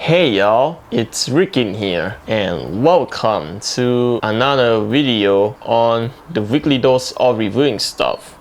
Hey y'all, it's Ryukin here and welcome to another video on the weekly dose of reviewing stuff.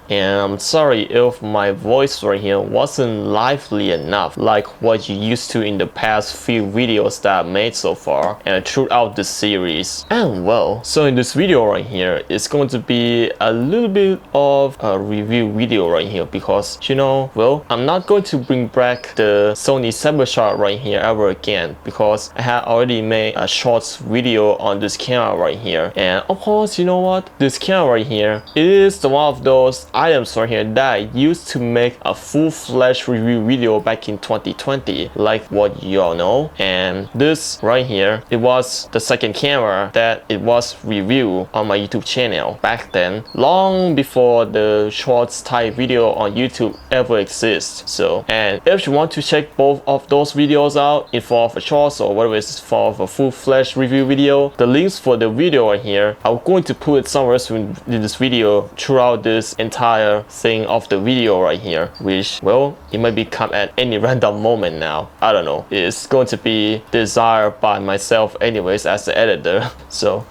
And I'm sorry if my voice right here wasn't lively enough like what you used to in the past few videos that I made so far and throughout the series. And well, so in this video right here, it's going to be a little bit of a review video right here because, you know, well, I'm not going to bring back the Sony Cybershot right here ever again because I had already made a short video on this camera right here. And of course, you know what? This camera right here is the one of those items right here that I used to make a full-fledged review video back in 2020, like what you all know. And this right here, it was the second camera that it was reviewed on my YouTube channel back then, long before the shorts type video on YouTube ever exists. So, and if you want to check both of those videos out in form of a shorts or whatever it's form of a full-fledged review video, the links for the video right here, I'm going to put it somewhere in this video throughout this entire thing of the video right here, which, well, it might become at any random moment now. I don't know. It's going to be desired by myself anyways as the editor. So,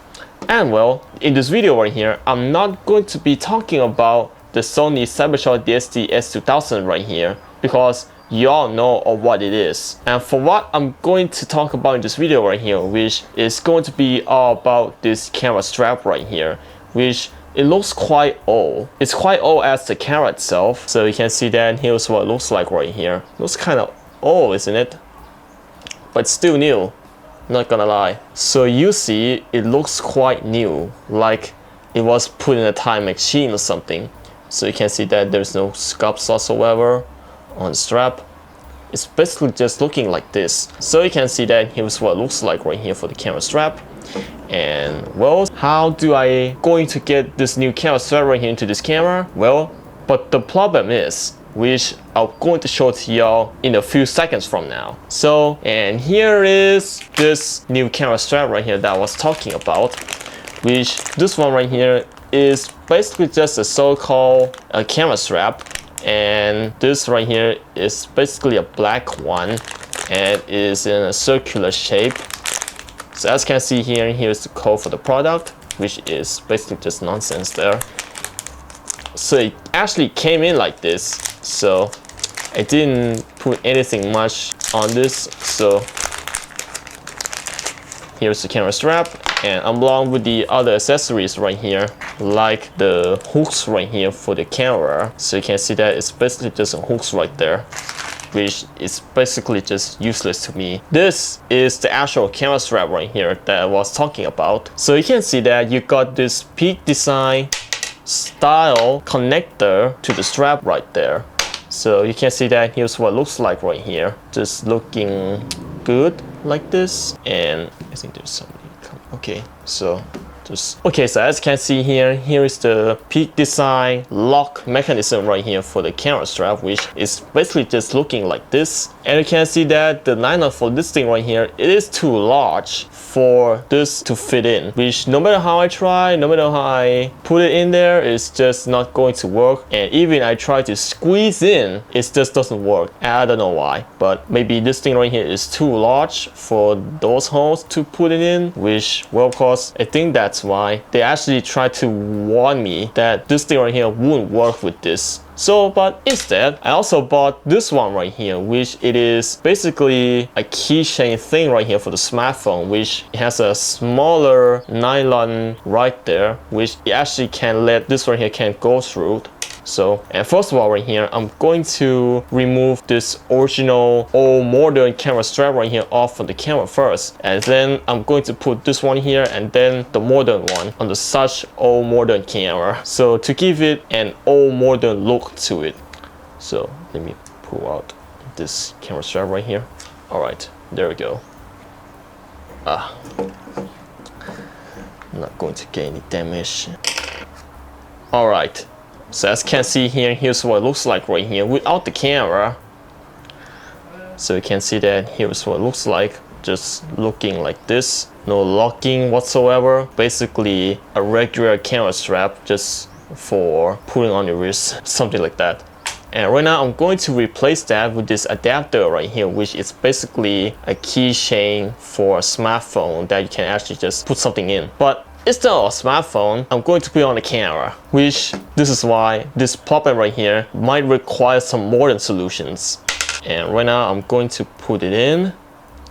and well, in this video right here, I'm not going to be talking about the Sony Cybershot DSC-S2000 right here because you all know of what it is. And for what I'm going to talk about in this video right here, which is going to be all about this camera strap right here, which it looks quite old. It's quite old as the camera itself. So you can see that here's what it looks like right here. It looks kind of old, isn't it? But still new, not gonna lie. So you see, it looks quite new, like it was put in a time machine or something. So you can see that there's no scuffs whatsoever on the strap. It's basically just looking like this. So you can see that here's what it looks like right here for the camera strap. And well, how do I going to get this new camera strap right here into this camera? Well, but the problem is, which I'm going to show to y'all in a few seconds from now. So, and here is this new camera strap right here that I was talking about, which this one right here is basically just a so-called camera strap. And this right here is basically a black one and is in a circular shape. So as you can see here, here's the code for the product, which is basically just nonsense there. So it actually came in like this. So I didn't put anything much on this. So here's the camera strap, and along with the other accessories right here, like the hooks right here for the camera. So you can see that it's basically just hooks right there, which is basically just useless to me. This is the actual camera strap right here that I was talking about. So you can see that you got this peak design style connector to the strap right there. So you can see that here's what it looks like right here, just looking good like this. And I think there's somebody coming. Okay, so okay, so as you can see here, here is the peak design lock mechanism right here for the camera strap, which is basically just looking like this. And you can see that the liner for this thing right here, it is too large for this to fit in, which no matter how I try, no matter how I put it in there, it's just not going to work. And even I try to squeeze in, it just doesn't work. I don't know why, but maybe this thing right here is too large for those holes to put it in, which, well, of course, I think that's why they actually tried to warn me that this thing right here wouldn't work with this. So, but instead, I also bought this one right here, which it is basically a keychain thing right here for the smartphone, which has a smaller nylon right there, which it actually can let this right here can go through. So, and first of all right here, I'm going to remove this original old modern camera strap right here off from the camera first. And then I'm going to put this one here and then the modern one on the such old modern camera. So to give it an old modern look to it. So let me pull out this camera strap right here. All right, there we go. I'm not going to get any damage. All right. So as you can see here, here's what it looks like right here without the camera. So you can see that here's what it looks like, just looking like this. No locking whatsoever. Basically a regular camera strap just for putting on your wrist, something like that. And right now I'm going to replace that with this adapter right here, which is basically a keychain for a smartphone that you can actually just put something in. But instead of a smartphone, I'm going to put it on the camera, which this is why this problem right here might require some modern solutions. And right now I'm going to put it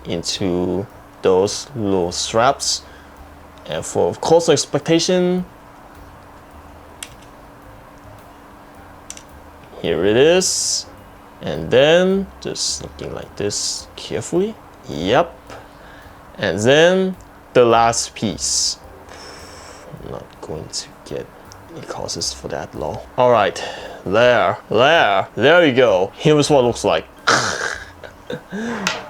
into those little straps. And for closer expectation, here it is. And then just looking like this carefully. Yep. And then the last piece. I'm not going to get any causes for that low. All right, there you go. Here's what it looks like.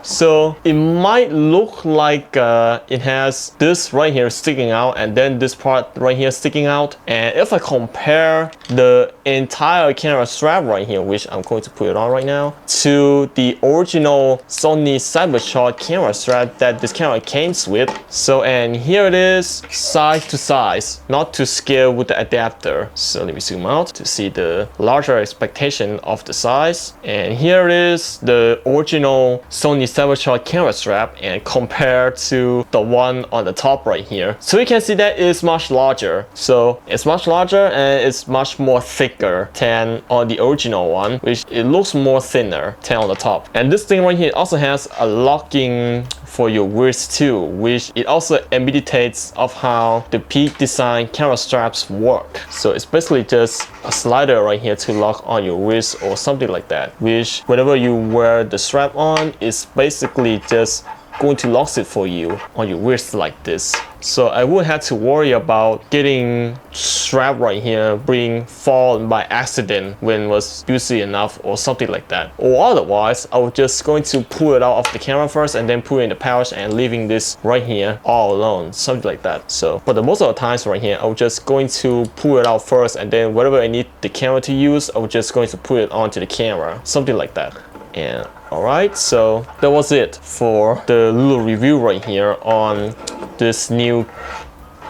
So it might look like it has this right here sticking out and then this part right here sticking out. And if I compare the entire camera strap right here, which I'm going to put it on right now, to the original Sony Cybershot camera strap that this camera came with. So, and here it is, size to size, not to scale with the adapter. So let me zoom out to see the larger expectation of the size. And here it is, the original Sony Cybershot camera strap, and compared to the one on the top right here. So you can see that it's much larger. So it's much larger and it's much more thicker than on the original one, which it looks more thinner than on the top. And this thing right here also has a locking for your wrist too, which it also imitates of how the Peak design camera straps work. So it's basically just a slider right here to lock on your wrist or something like that, which whenever you wear the strap on, it's basically just going to lock it for you on your wrist like this. So I wouldn't have to worry about getting strap right here being fallen by accident when it was busy enough or something like that. Or otherwise, I was just going to pull it out of the camera first and then put it in the pouch and leaving this right here all alone, something like that. So, but the most of the times right here, I was just going to pull it out first and then whatever I need the camera to use, I was just going to put it onto the camera, something like that. And alright, so that was it for the little review right here on this new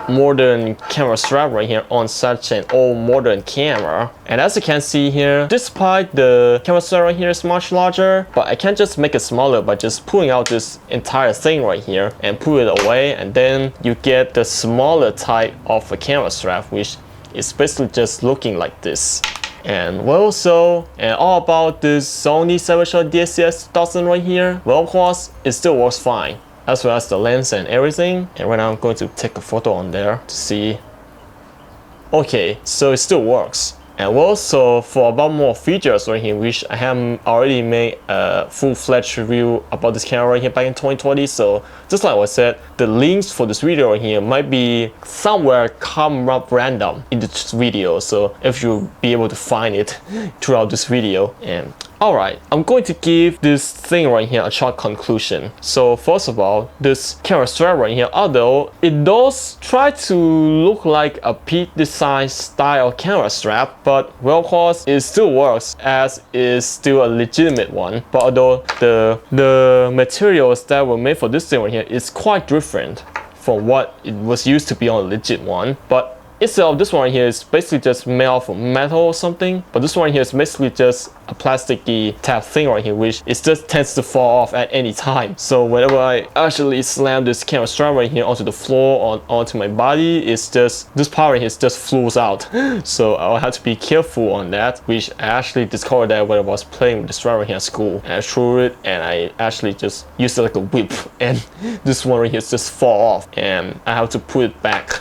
modern camera strap right here on such an old modern camera. And as you can see here, despite the camera strap right here is much larger, but I can just make it smaller by just pulling out this entire thing right here and pull it away, and then you get the smaller type of a camera strap, which is basically just looking like this. And well, so, and all about this Sony Cybershot DSC-S2000 right here, well, of course, it still works fine, as well as the lens and everything. And right now I'm going to take a photo on there to see. Okay, so it still works. And well, so for about more features right here, which I have already made a full-fledged review about this camera right here back in 2020. So just like I said, the links for this video right here might be somewhere come up random in this video. So if you'll be able to find it throughout this video. And alright, I'm going to give this thing right here a short conclusion. So first of all, this camera strap right here, although it does try to look like a Peak design style camera strap, but well, of course, it still works as is still a legitimate one. But although the materials that were made for this thing right here is quite different from what it was used to be on a legit one. But instead of this one right here is basically just made out of metal or something, but this one right here is basically just a plasticky type thing right here, which it just tends to fall off at any time. So whenever I actually slam this camera strap right here onto the floor or onto my body, it's just, this part right here just flows out. So I'll have to be careful on that, which I actually discovered that when I was playing with the strap right here at school. And I threw it and I actually just used it like a whip, and this one right here just fall off and I have to put it back.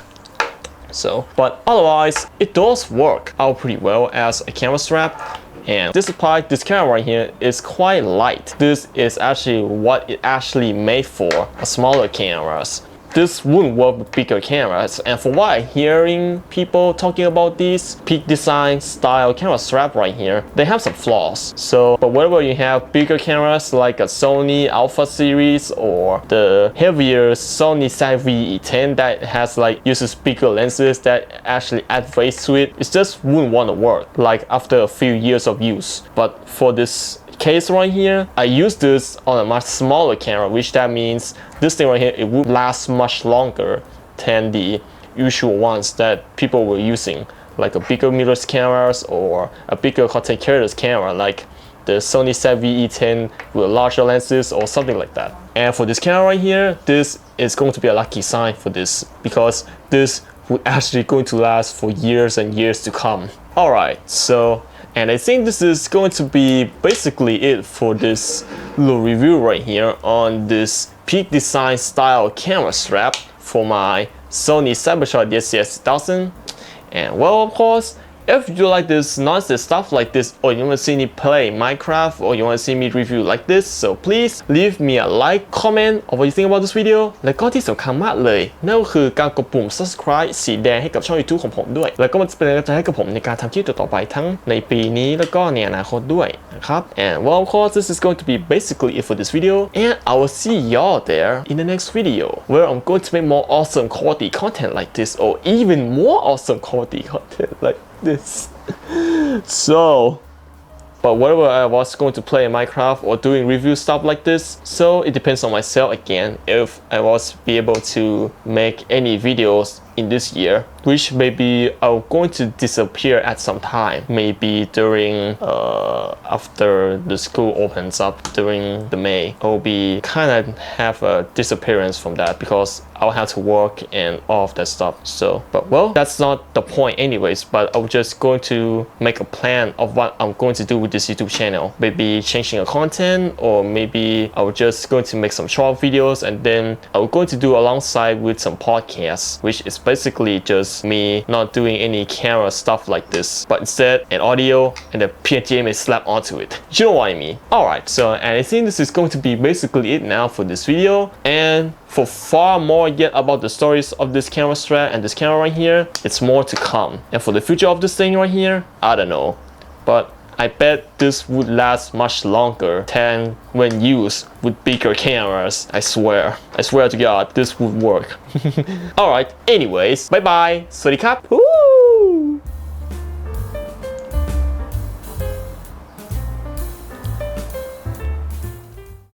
So, but otherwise, it does work out pretty well as a camera strap. And despite this camera right here is quite light, this is actually what it actually made for, a smaller cameras. This wouldn't work with bigger cameras, and from what I'm hearing people talking about these Peak design style camera strap right here, they have some flaws. So, but whenever you have bigger cameras like a Sony Alpha series or the heavier Sony Cybershot that has like uses bigger lenses that actually add weight to it, it just wouldn't want to work like after a few years of use. But for this case right here, I use this on a much smaller camera, which that means this thing right here, it would last much longer than the usual ones that people were using like a bigger mirrorless cameras or a bigger content creators camera like the Sony Cybershot with larger lenses or something like that. And for this camera right here, this is going to be a lucky sign for this because this would actually going to last for years and years to come. Alright, so and I think this is going to be basically it for this little review right here on this peak design style camera strap for my Sony Cybershot DSC-S2000. And well, of course, if you like this nonsense stuff like this, or you want to see me play Minecraft, or you want to see me review like this, so please leave me a like, comment on what you think about this video และก็ที่สำคัญมากเลยนั่นก็คือการกดปุ่ม subscribe สีแดงให้กับช่อง YouTube ของผมด้วยแล้วก็มันจะเป็นกำลังใจให้กับผมในการทำคลิปต่อๆไปทั้งในปีนี้แล้วก็ในอนาคตด้วยนะครับ and well of course this is going to be basically it for this video and I will see y'all there in the next video where I'm going to make more awesome quality content like this or even more awesome quality content like this. So but whenever I was going to play Minecraft or doing review stuff like this, so it depends on myself again if I was be able to make any videos in this year, which maybe I'm going to disappear at some time, maybe during after the school opens up during the May. I'll be kind of have a disappearance from that because I'll have to work and all of that stuff. So but well, that's not the point anyways, but I'm just going to make a plan of what I'm going to do with this YouTube channel, maybe changing the content, or maybe I'm just going to make some short videos and then I'm going to do alongside with some podcasts, which is basically just me not doing any camera stuff like this, but instead an audio and a PNG image slap onto it. You know what I mean? Alright, so and I think this is going to be basically it now for this video, and for far more yet about the stories of this camera strap and this camera right here, it's more to come. And for the future of this thing right here, I don't know, but I bet this would last much longer than when used with bigger cameras. I swear to God, this would work. Alright, anyways, bye bye. สวัสดีครับ